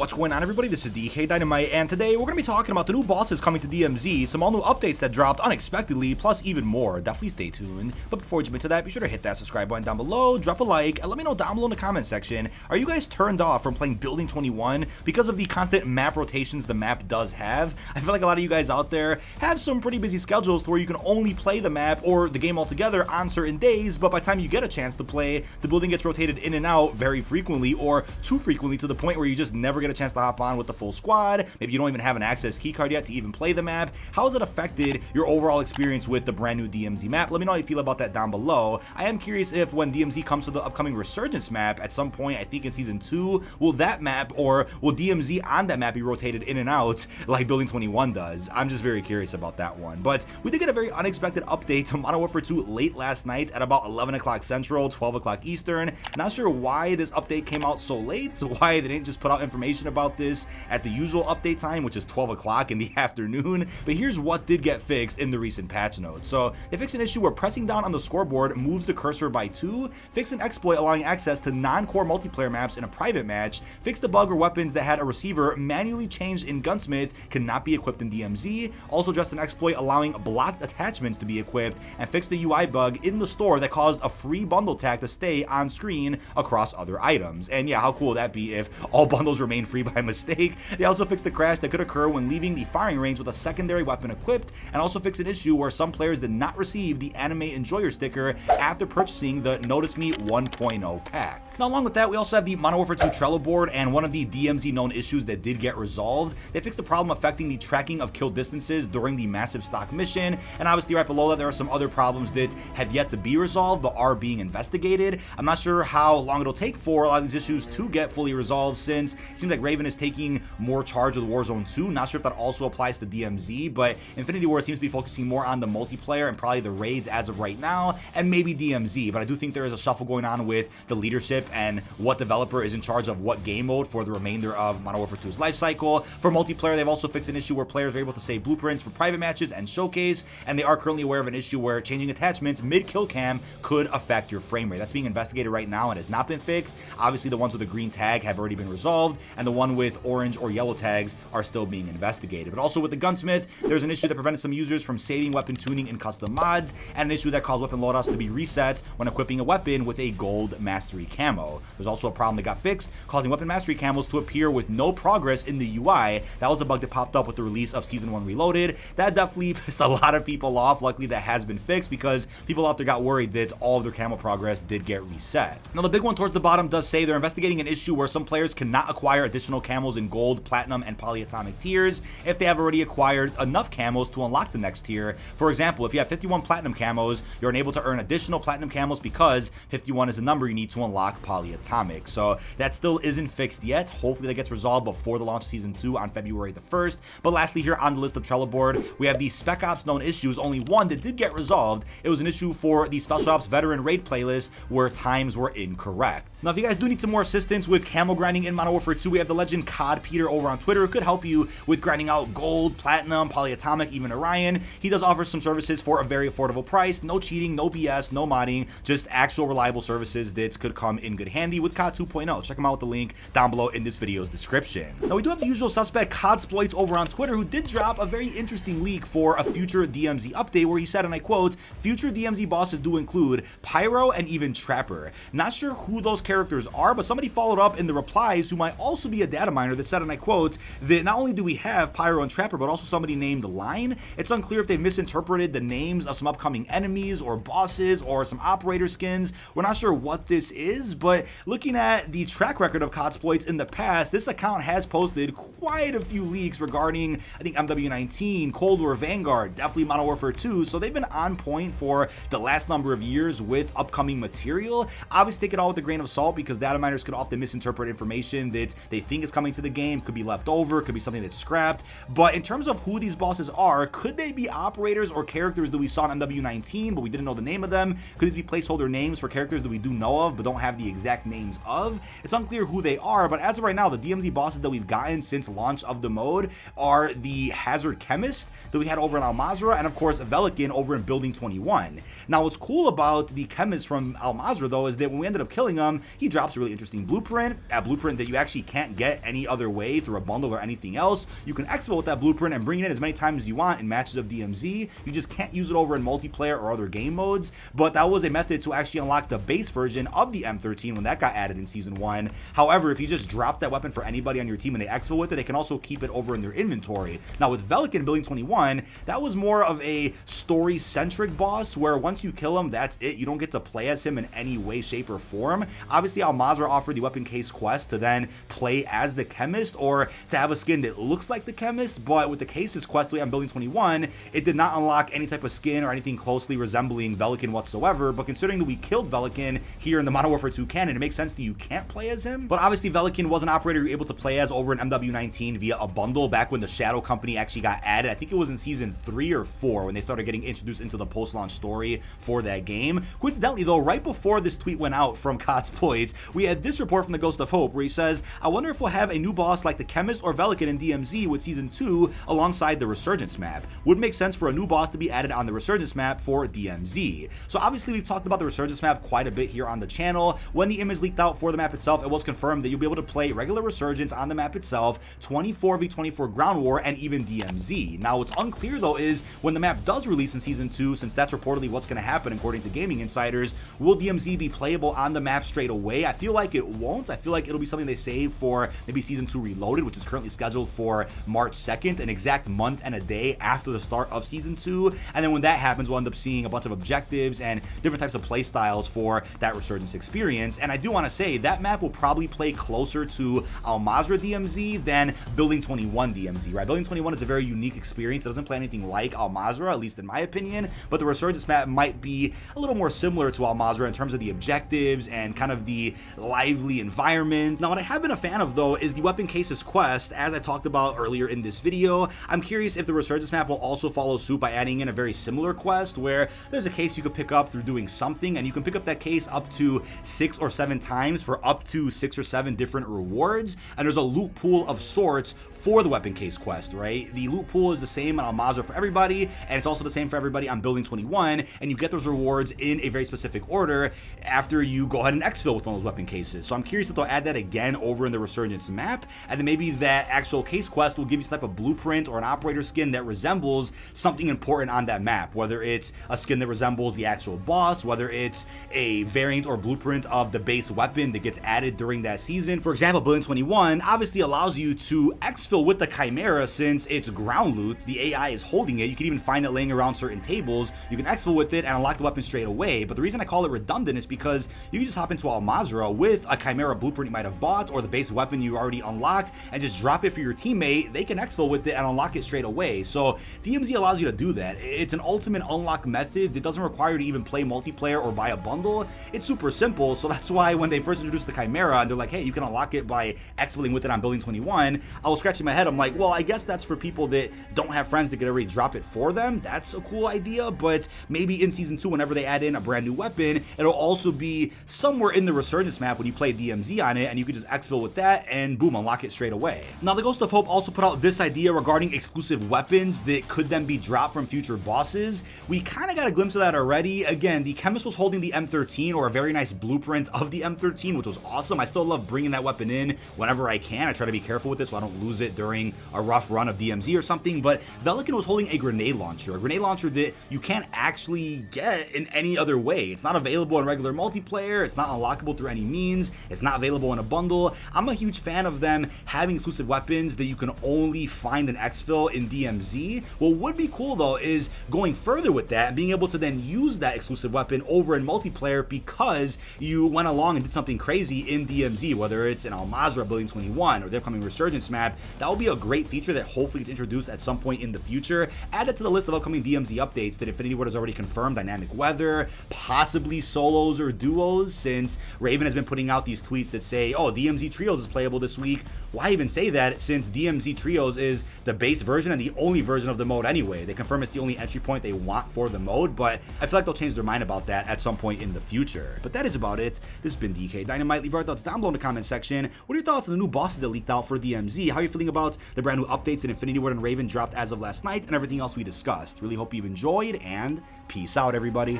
What's going on, everybody? This is dkdynamite, and today we're going to be talking about the new bosses coming to DMZ, some all new updates that dropped unexpectedly, plus even more. Definitely stay tuned. But before we jump into that, be sure to hit that subscribe button down below, drop a like, and let me know down below in the comment section, are you guys turned off from playing Building 21 because of the constant map rotations the map does have? I feel like a lot of you guys out there have some pretty busy schedules to where you can only play the map or the game altogether on certain days, but by the time you get a chance to play, the building gets rotated in and out very frequently, or too frequently to the point where you just never get a chance to hop on with the full squad. Maybe you don't even have an access keycard yet to even play the map. How has it affected your overall experience with the brand new DMZ map? Let me know how you feel about that down below. I am curious if when DMZ comes to the upcoming Resurgence map at some point, I think in Season 2, will that map or will DMZ on that map be rotated in and out like Building 21 does? I'm just very curious about that one. But we did get a very unexpected update to Modern Warfare 2 late last night at about 11 o'clock Central, 12 o'clock Eastern. Not sure why this update came out so late, why they didn't just put out information about this at the usual update time, which is 12 o'clock in the afternoon. But here's what did get fixed in the recent patch notes. So they fixed an issue where pressing down on the scoreboard moves the cursor by 2, fixed an exploit allowing access to non-core multiplayer maps in a private match, fixed a bug where weapons that had a receiver manually changed in Gunsmith cannot be equipped in DMZ, also addressed an exploit allowing blocked attachments to be equipped, and fixed a UI bug in the store that caused a free bundle tag to stay on screen across other items. And yeah, how cool would that be if all bundles remain free by mistake? They also fixed the crash that could occur when leaving the firing range with a secondary weapon equipped, and also fixed an issue where some players did not receive the Anime Enjoyer sticker after purchasing the Notice Me 1.0 pack. Now, along with that, we also have the Modern Warfare 2 Trello board, and one of the DMZ known issues that did get resolved. They fixed the problem affecting the tracking of kill distances during the massive stock mission, and obviously right below that there are some other problems that have yet to be resolved but are being investigated. I'm not sure how long it'll take for a lot of these issues to get fully resolved, since it seems like Raven is taking more charge of the Warzone 2. Not sure if that also applies to DMZ, but Infinity Ward seems to be focusing more on the multiplayer and probably the raids as of right now, and maybe DMZ. But I do think there is a shuffle going on with the leadership and what developer is in charge of what game mode for the remainder of Modern Warfare 2's life cycle. For multiplayer, they've also fixed an issue where players are able to save blueprints for private matches and showcase, and they are currently aware of an issue where changing attachments mid-kill cam could affect your frame rate. That's being investigated right now and has not been fixed. Obviously, the ones with a green tag have already been resolved, and the one with orange or yellow tags are still being investigated. But also with the Gunsmith, there's an issue that prevented some users from saving weapon tuning in custom mods, and an issue that caused weapon loadouts to be reset when equipping a weapon with a gold mastery camo. There's also a problem that got fixed, causing weapon mastery camos to appear with no progress in the UI. That was a bug that popped up with the release of Season 1 Reloaded. That definitely pissed a lot of people off. Luckily, that has been fixed because people out there got worried that all of their camo progress did get reset. Now, the big one towards the bottom does say they're investigating an issue where some players cannot acquire additional camos in gold, platinum, and polyatomic tiers if they have already acquired enough camos to unlock the next tier. For example, if you have 51 platinum camos, you're unable to earn additional platinum camos because 51 is the number you need to unlock polyatomic. So that still isn't fixed yet. Hopefully that gets resolved before the launch of Season 2 on February the 1st. But lastly, here on the list of Trello board, we have the Spec Ops known issues. Only one that did get resolved. It was an issue for the Special Ops Veteran Raid playlist where times were incorrect. Now, if you guys do need some more assistance with camo grinding in Modern Warfare 2, we have the legend COD Peter over on Twitter who could help you with grinding out gold, platinum, polyatomic, even Orion. He does offer some services for a very affordable price. No cheating, no BS, no modding, just actual reliable services that could come in good handy with COD 2.0. Check him out with the link down below in this video's description. Now, we do have the usual suspect CODsploits over on Twitter who did drop a very interesting leak for a future DMZ update where he said, and I quote, "Future DMZ bosses do include Pyro and even Trapper." Not sure who those characters are, but somebody followed up in the replies who might also be a data miner that said, and I quote, that not only do we have Pyro and Trapper, but also somebody named Line. It's unclear if they've misinterpreted the names of some upcoming enemies or bosses or some operator skins. We're not sure what this is, but looking at the track record of CODsploits in the past, this account has posted quite a few leaks regarding, I think, MWII, Cold War, Vanguard, definitely Modern Warfare 2, so they've been on point for the last number of years with upcoming material. Obviously, take it all with a grain of salt because data miners could often misinterpret information that they think is coming to the game, could be left over, could be something that's scrapped. But in terms of who these bosses are, could they be operators or characters that we saw in MWII but we didn't know the name of them? Could these be placeholder names for characters that we do know of but don't have the exact names of? It's unclear who they are, but as of right now, the DMZ bosses that we've gotten since launch of the mode are the Hazard Chemist that we had over in Al Mazrah, and of course Velikan over in Building 21. Now, what's cool about the Chemist from Al Mazrah though is that when we ended up killing him, he drops a really interesting blueprint, a blueprint that you actually can't can't get any other way through a bundle or anything else. You can exfil with that blueprint and bring it in as many times as you want in matches of DMZ. You just can't use it over in multiplayer or other game modes, but that was a method to actually unlock the base version of the M13 when that got added in Season 1. However, if you just drop that weapon for anybody on your team and they exfil with it, they can also keep it over in their inventory. Now with Velikan building 21, that was more of a story-centric boss where once you kill him, that's it. You don't get to play as him in any way, shape, or form. Obviously, Al-Mazrah offered the weapon case quest to then play as the chemist or to have a skin that looks like the chemist, but with the cases quest on building 21, it did not unlock any type of skin or anything closely resembling Velikan whatsoever. But considering that we killed Velikan here in the Modern Warfare 2 canon, it makes sense that you can't play as him. But obviously, Velikan was an operator you were able to play as over in MWII via a bundle back when the Shadow Company actually got added. I think it was in Season 3 or 4 when they started getting introduced into the post-launch story for that game. Coincidentally, though, right before this tweet went out from Codsploits, we had this report from the Ghost of Hope where he says, I wonder if we'll have a new boss like the Chemist or Velikan in DMZ with Season 2 alongside the Resurgence map. Would make sense for a new boss to be added on the Resurgence map for DMZ. So obviously we've talked about the Resurgence map quite a bit here on the channel. When the image leaked out for the map itself, it was confirmed that you'll be able to play regular Resurgence on the map itself, 24v24 ground war, and even DMZ. Now what's unclear though is when the map does release in Season 2, since that's reportedly what's going to happen according to gaming insiders, will DMZ be playable on the map straight away? I feel like it won't. I feel like it'll be something they save for maybe Season 2 Reloaded, which is currently scheduled for March 2nd, an exact month and a day after the start of Season 2. And then when that happens, we'll end up seeing a bunch of objectives and different types of play styles for that Resurgence experience. And I do want to say that map will probably play closer to Al-Mazrah DMZ than Building 21 DMZ, right? Building 21 is a very unique experience. It doesn't play anything like Al-Mazrah, at least in my opinion, but the Resurgence map might be a little more similar to Al-Mazrah in terms of the objectives and kind of the lively environment. Now, what I have been a fan of, though, is the Weapon Cases quest, as I talked about earlier in this video. I'm curious if the Resurgence map will also follow suit by adding in a very similar quest where there's a case you could pick up through doing something, and you can pick up that case up to 6 or 7 times for up to 6 or 7 different rewards, and there's a loot pool of sorts for the Weapon Case quest, right? The loot pool is the same on Al-Mazrah for everybody, and it's also the same for everybody on Building 21, and you get those rewards in a very specific order after you go ahead and exfil with one of those weapon cases. So I'm curious if they'll add that again over in the Resurgence map, and then maybe that actual case quest will give you some type of blueprint or an operator skin that resembles something important on that map, whether it's a skin that resembles the actual boss, whether it's a variant or blueprint of the base weapon that gets added during that season. For example, Building 21 obviously allows you to exfil with the Chimera since it's ground loot. The AI is holding it. You can even find it laying around certain tables. You can exfil with it and unlock the weapon straight away. But the reason I call it redundant is because you can just hop into Al-Mazrah with a Chimera blueprint you might have bought or the base weapon you already unlocked and just drop it for your teammate. They can exfil with it and unlock it straight away. So DMZ allows you to do that. It's an ultimate unlock method that doesn't require you to even play multiplayer or buy a bundle. It's super simple. So that's why when they first introduced the Chimera and they're like, hey, you can unlock it by exfiling with it on Building 21, I was scratching my head. I'm like, well, I guess that's for people that don't have friends that could already drop it for them. That's a cool idea, but maybe in Season 2, whenever they add in a brand new weapon, it'll also be somewhere in the Resurgence map when you play DMZ on it, and you can just exfil with that and boom, unlock it straight away. Now, the Ghost of Hope also put out this idea regarding exclusive weapons that could then be dropped from future bosses. We kind of got a glimpse of that already. Again, the Chemist was holding the M13 or a very nice blueprint of the M13, which was awesome. I still love bringing that weapon in whenever I can. I try to be careful with it so I don't lose it during a rough run of DMZ or something, but Velikan was holding a grenade launcher that you can't actually get in any other way. It's not available in regular multiplayer. It's not unlockable through any means. It's not available in a bundle. I'm a huge fan of them having exclusive weapons that you can only find in exfil in DMZ. What would be cool though is going further with that and being able to then use that exclusive weapon over in multiplayer because you went along and did something crazy in DMZ, whether it's in Al-Mazrah, Building 21, or the upcoming Resurgence map. That will be a great feature that hopefully gets introduced at some point in the future. Add it to the list of upcoming DMZ updates that Infinity Ward has already confirmed dynamic weather, possibly solos or duos, since Raven has been putting out these tweets that say, oh, DMZ Trios is playable this week. Why even say that since DMZ Trios is the base version and the only version of the mode anyway? They confirm it's the only entry point they want for the mode, but I feel like they'll change their mind about that at some point in the future. But that is about it. This has been dkdynamite. Leave your thoughts down below in the comment section. What are your thoughts on the new bosses that leaked out for DMZ? How are you feeling about the brand new updates that Infinity Ward and Raven dropped as of last night and everything else we discussed? Really hope you've enjoyed, and peace out, everybody.